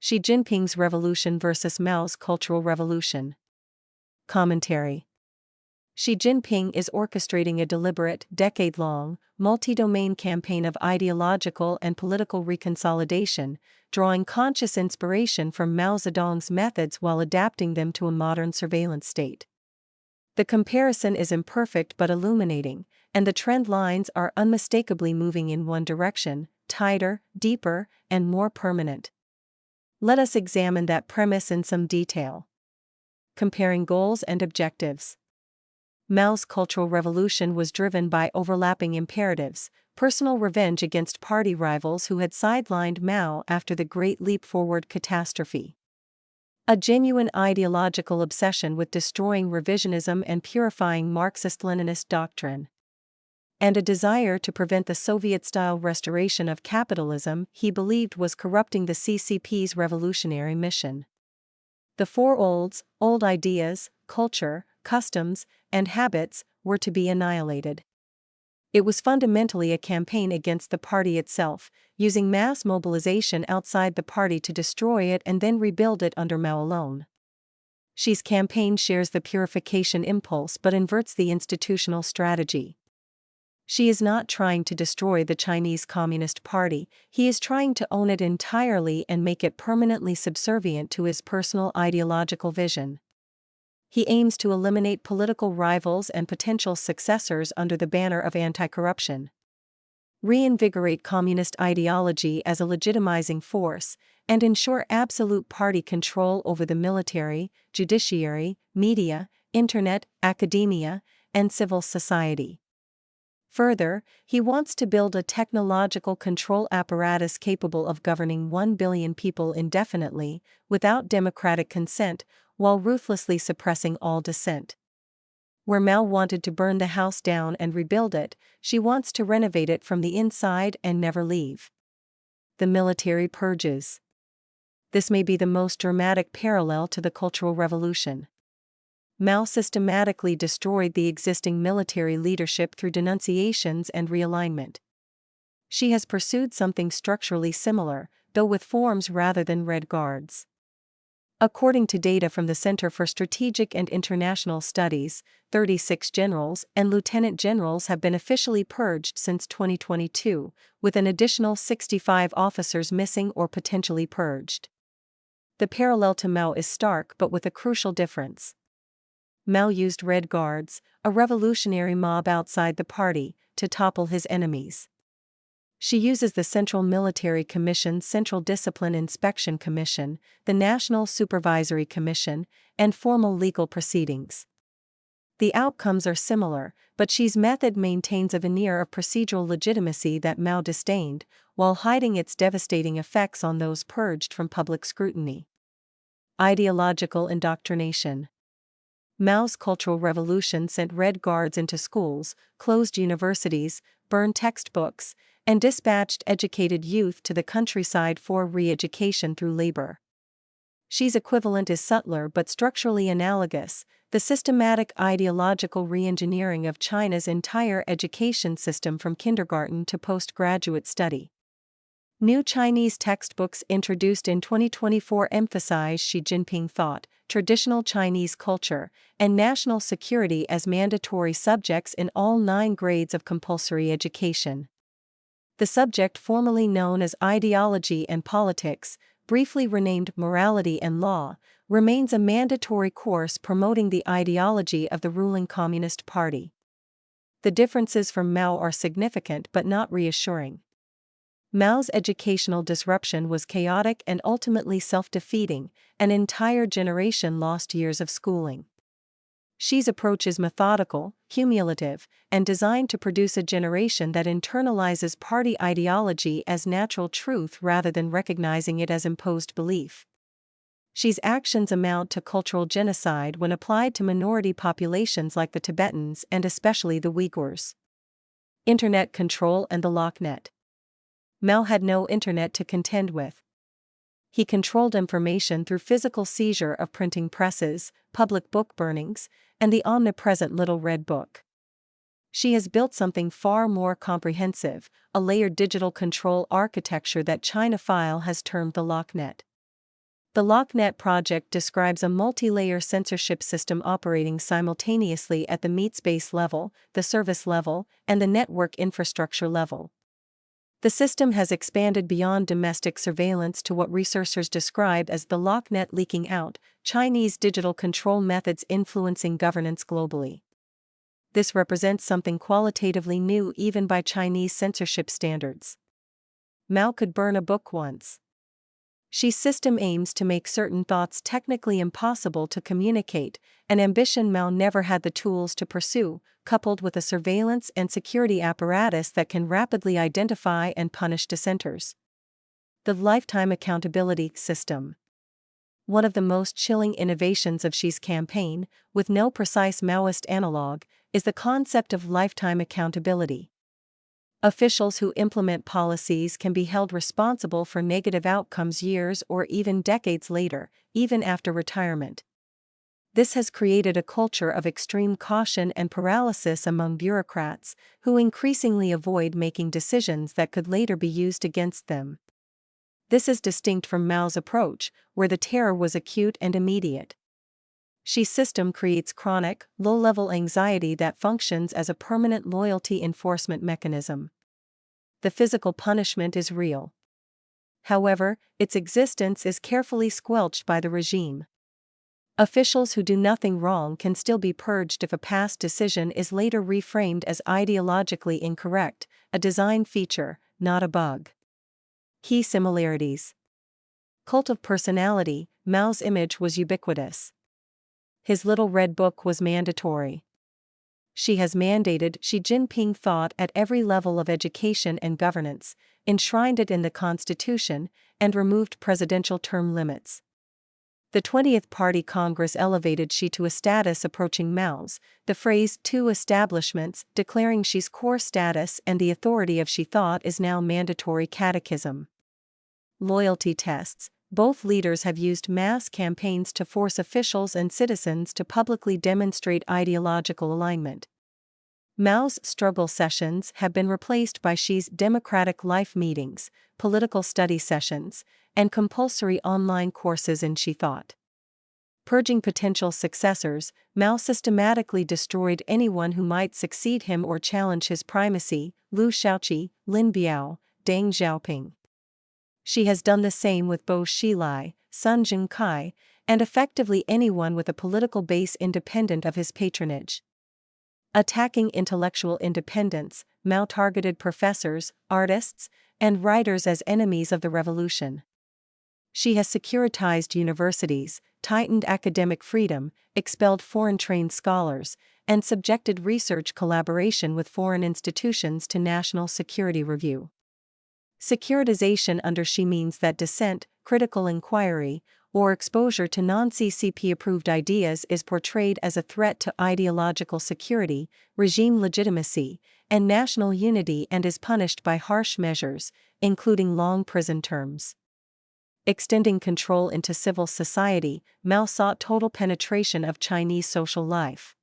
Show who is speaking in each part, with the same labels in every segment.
Speaker 1: Xi Jinping's Revolution versus Mao's Cultural Revolution. Commentary. Xi Jinping is orchestrating a deliberate, decade-long, multi-domain campaign of ideological and political reconsolidation, drawing conscious inspiration from Mao Zedong's methods while adapting them to a modern surveillance state. The comparison is imperfect but illuminating, and the trend lines are unmistakably moving in one direction: tighter, deeper, and more permanent. Let us examine that premise in some detail. Comparing goals and objectives. Mao's Cultural Revolution was driven by overlapping imperatives: personal revenge against party rivals who had sidelined Mao after the Great Leap Forward catastrophe, a genuine ideological obsession with destroying revisionism and purifying Marxist-Leninist doctrine, and a desire to prevent the Soviet-style restoration of capitalism he believed was corrupting the CCP's revolutionary mission. The four old ideas, culture, customs, and habits, were to be annihilated. It was fundamentally a campaign against the party itself, using mass mobilization outside the party to destroy it and then rebuild it under Mao alone. Xi's campaign shares the purification impulse but inverts the institutional strategy. Xi is not trying to destroy the Chinese Communist Party, he is trying to own it entirely and make it permanently subservient to his personal ideological vision. He aims to eliminate political rivals and potential successors under the banner of anti-corruption, reinvigorate communist ideology as a legitimizing force, and ensure absolute party control over the military, judiciary, media, internet, academia, and civil society. Further, he wants to build a technological control apparatus capable of governing 1 billion people indefinitely, without democratic consent, while ruthlessly suppressing all dissent. Where Mao wanted to burn the house down and rebuild it, Xi wants to renovate it from the inside and never leave. The military purges. This may be the most dramatic parallel to the Cultural Revolution. Mao systematically destroyed the existing military leadership through denunciations and realignment. Xi has pursued something structurally similar, though with forms rather than Red Guards. According to data from the Center for Strategic and International Studies, 36 generals and lieutenant generals have been officially purged since 2022, with an additional 65 officers missing or potentially purged. The parallel to Mao is stark but with a crucial difference. Mao used Red Guards, a revolutionary mob outside the party, to topple his enemies. Xi uses the Central Military Commission, Central Discipline Inspection Commission, the National Supervisory Commission, and formal legal proceedings. The outcomes are similar, but Xi's method maintains a veneer of procedural legitimacy that Mao disdained, while hiding its devastating effects on those purged from public scrutiny. Ideological indoctrination. Mao's Cultural Revolution sent Red Guards into schools, closed universities, burned textbooks, and dispatched educated youth to the countryside for re-education through labor. Xi's equivalent is subtler but structurally analogous: the systematic ideological re-engineering of China's entire education system from kindergarten to postgraduate study. New Chinese textbooks introduced in 2024 emphasize Xi Jinping thought, traditional Chinese culture, and national security as mandatory subjects in all 9 grades of compulsory education. The subject, formerly known as Ideology and Politics, briefly renamed Morality and Law, remains a mandatory course promoting the ideology of the ruling Communist Party. The differences from Mao are significant but not reassuring. Mao's educational disruption was chaotic and ultimately self-defeating. An entire generation lost years of schooling. Xi's approach is methodical, cumulative, and designed to produce a generation that internalizes party ideology as natural truth rather than recognizing it as imposed belief. Xi's actions amount to cultural genocide when applied to minority populations like the Tibetans and especially the Uyghurs. Internet control and the locknet. Mao had no internet to contend with. He controlled information through physical seizure of printing presses, public book burnings, and the omnipresent Little Red Book. Xi has built something far more comprehensive, a layered digital control architecture that Chinophile has termed the locknet. The LockNet project describes a multi-layer censorship system operating simultaneously at the meat-space level, the service level, and the network infrastructure level. The system has expanded beyond domestic surveillance to what researchers describe as the LockNet leaking out, Chinese digital control methods influencing governance globally. This represents something qualitatively new even by Chinese censorship standards. Mao could burn a book once. Xi's system aims to make certain thoughts technically impossible to communicate, an ambition Mao never had the tools to pursue, coupled with a surveillance and security apparatus that can rapidly identify and punish dissenters. The lifetime accountability system. One of the most chilling innovations of Xi's campaign, with no precise Maoist analog, is the concept of lifetime accountability. Officials who implement policies can be held responsible for negative outcomes years or even decades later, even after retirement. This has created a culture of extreme caution and paralysis among bureaucrats, who increasingly avoid making decisions that could later be used against them. This is distinct from Mao's approach, where the terror was acute and immediate. Xi's system creates chronic, low-level anxiety that functions as a permanent loyalty enforcement mechanism. The physical punishment is real. However, its existence is carefully squelched by the regime. Officials who do nothing wrong can still be purged if a past decision is later reframed as ideologically incorrect, a design feature, not a bug. Key similarities. Cult of personality. Mao's image was ubiquitous. His little red book was mandatory. Xi has mandated Xi Jinping thought at every level of education and governance, enshrined it in the constitution, and removed presidential term limits. The 20th Party Congress elevated Xi to a status approaching Mao's, the phrase two establishments declaring Xi's core status and the authority of Xi thought is now mandatory catechism. Loyalty tests. Both leaders have used mass campaigns to force officials and citizens to publicly demonstrate ideological alignment. Mao's struggle sessions have been replaced by Xi's democratic life meetings, political study sessions, and compulsory online courses in Xi thought. Purging potential successors, Mao systematically destroyed anyone who might succeed him or challenge his primacy: Liu Shaoqi, Lin Biao, Deng Xiaoping. Xi has done the same with Bo Xilai, Sun Junkai, and effectively anyone with a political base independent of his patronage. Attacking intellectual independence, Mao targeted professors, artists, and writers as enemies of the revolution. Xi has securitized universities, tightened academic freedom, expelled foreign-trained scholars, and subjected research collaboration with foreign institutions to national security review. Securitization under Xi means that dissent, critical inquiry, or exposure to non-CCP-approved ideas is portrayed as a threat to ideological security, regime legitimacy, and national unity and is punished by harsh measures, including long prison terms. Extending control into civil society, Mao sought total penetration of Chinese social life.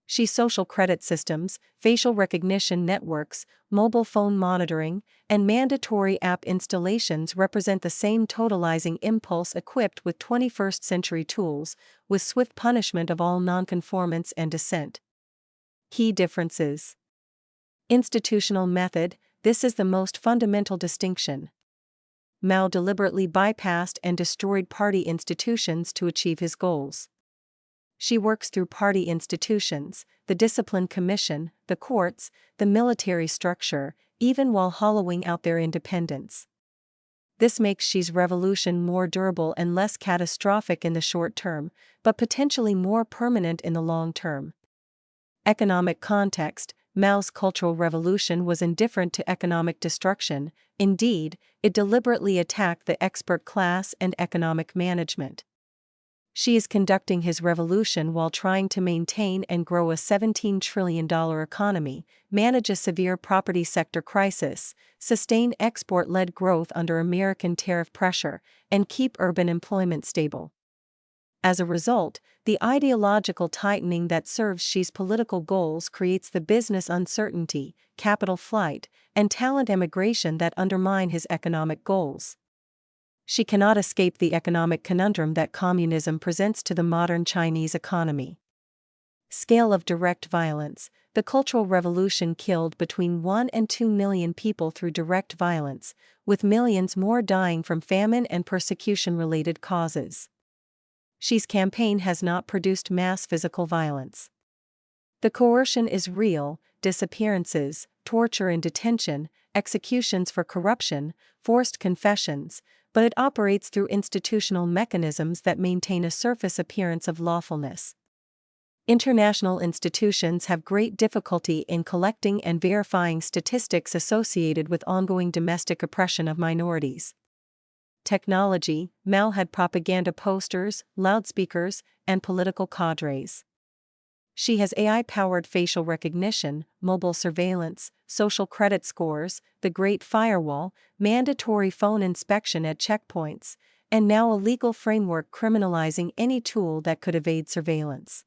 Speaker 1: Xi's social credit systems, facial recognition networks, mobile phone monitoring, and mandatory app installations represent the same totalizing impulse equipped with 21st-century tools, with swift punishment of all nonconformance and dissent. Key differences. Institutional method. This is the most fundamental distinction. Mao deliberately bypassed and destroyed party institutions to achieve his goals. Xi works through party institutions, the discipline commission, the courts, the military structure, even while hollowing out their independence. This makes Xi's revolution more durable and less catastrophic in the short term, but potentially more permanent in the long term. Economic context. Mao's Cultural Revolution was indifferent to economic destruction. Indeed, it deliberately attacked the expert class and economic management. Xi is conducting his revolution while trying to maintain and grow a $17 trillion economy, manage a severe property sector crisis, sustain export-led growth under American tariff pressure, and keep urban employment stable. As a result, the ideological tightening that serves Xi's political goals creates the business uncertainty, capital flight, and talent emigration that undermine his economic goals. She cannot escape the economic conundrum that communism presents to the modern Chinese economy. Scale of direct violence. The Cultural Revolution killed between 1 and 2 million people through direct violence, with millions more dying from famine and persecution-related causes. Xi's campaign has not produced mass physical violence. The coercion is real: disappearances, torture in detention, executions for corruption, forced confessions, but it operates through institutional mechanisms that maintain a surface appearance of lawfulness. International institutions have great difficulty in collecting and verifying statistics associated with ongoing domestic oppression of minorities. Technology. Mao had propaganda posters, loudspeakers, and political cadres. Xi has AI-powered facial recognition, mobile surveillance, social credit scores, the Great Firewall, mandatory phone inspection at checkpoints, and now a legal framework criminalizing any tool that could evade surveillance.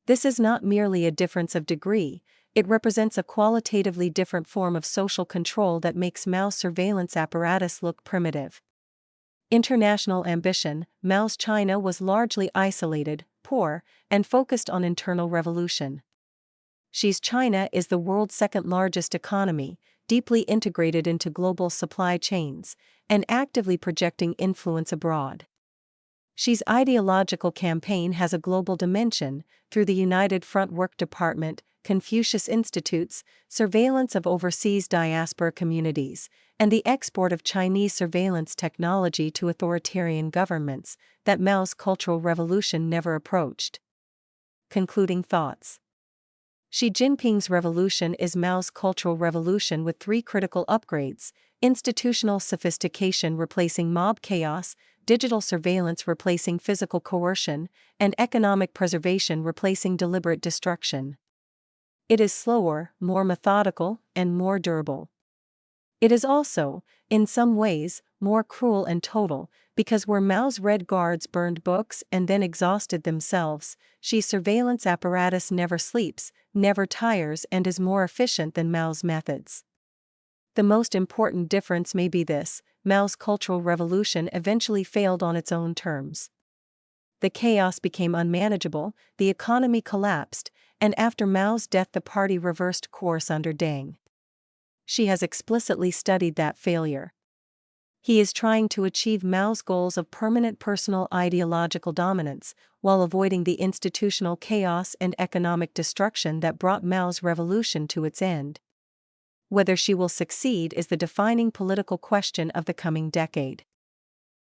Speaker 1: This is not merely a difference of degree, it represents a qualitatively different form of social control that makes Mao's surveillance apparatus look primitive. International ambition. Mao's China was largely isolated, poor, and focused on internal revolution. Xi's China is the world's second-largest economy, deeply integrated into global supply chains, and actively projecting influence abroad. Xi's ideological campaign has a global dimension, through the United Front Work Department, Confucius Institutes, surveillance of overseas diaspora communities, and the export of Chinese surveillance technology to authoritarian governments that Mao's Cultural Revolution never approached. Concluding thoughts. Xi Jinping's revolution is Mao's Cultural Revolution with 3 critical upgrades: institutional sophistication replacing mob chaos, digital surveillance replacing physical coercion, and economic preservation replacing deliberate destruction. It is slower, more methodical, and more durable. It is also, in some ways, more cruel and total, because where Mao's Red Guards burned books and then exhausted themselves, Xi's surveillance apparatus never sleeps, never tires, and is more efficient than Mao's methods. The most important difference may be this: Mao's Cultural Revolution eventually failed on its own terms. The chaos became unmanageable, the economy collapsed, and after Mao's death the party reversed course under Deng. Xi has explicitly studied that failure. He is trying to achieve Mao's goals of permanent personal ideological dominance, while avoiding the institutional chaos and economic destruction that brought Mao's revolution to its end. Whether Xi will succeed is the defining political question of the coming decade.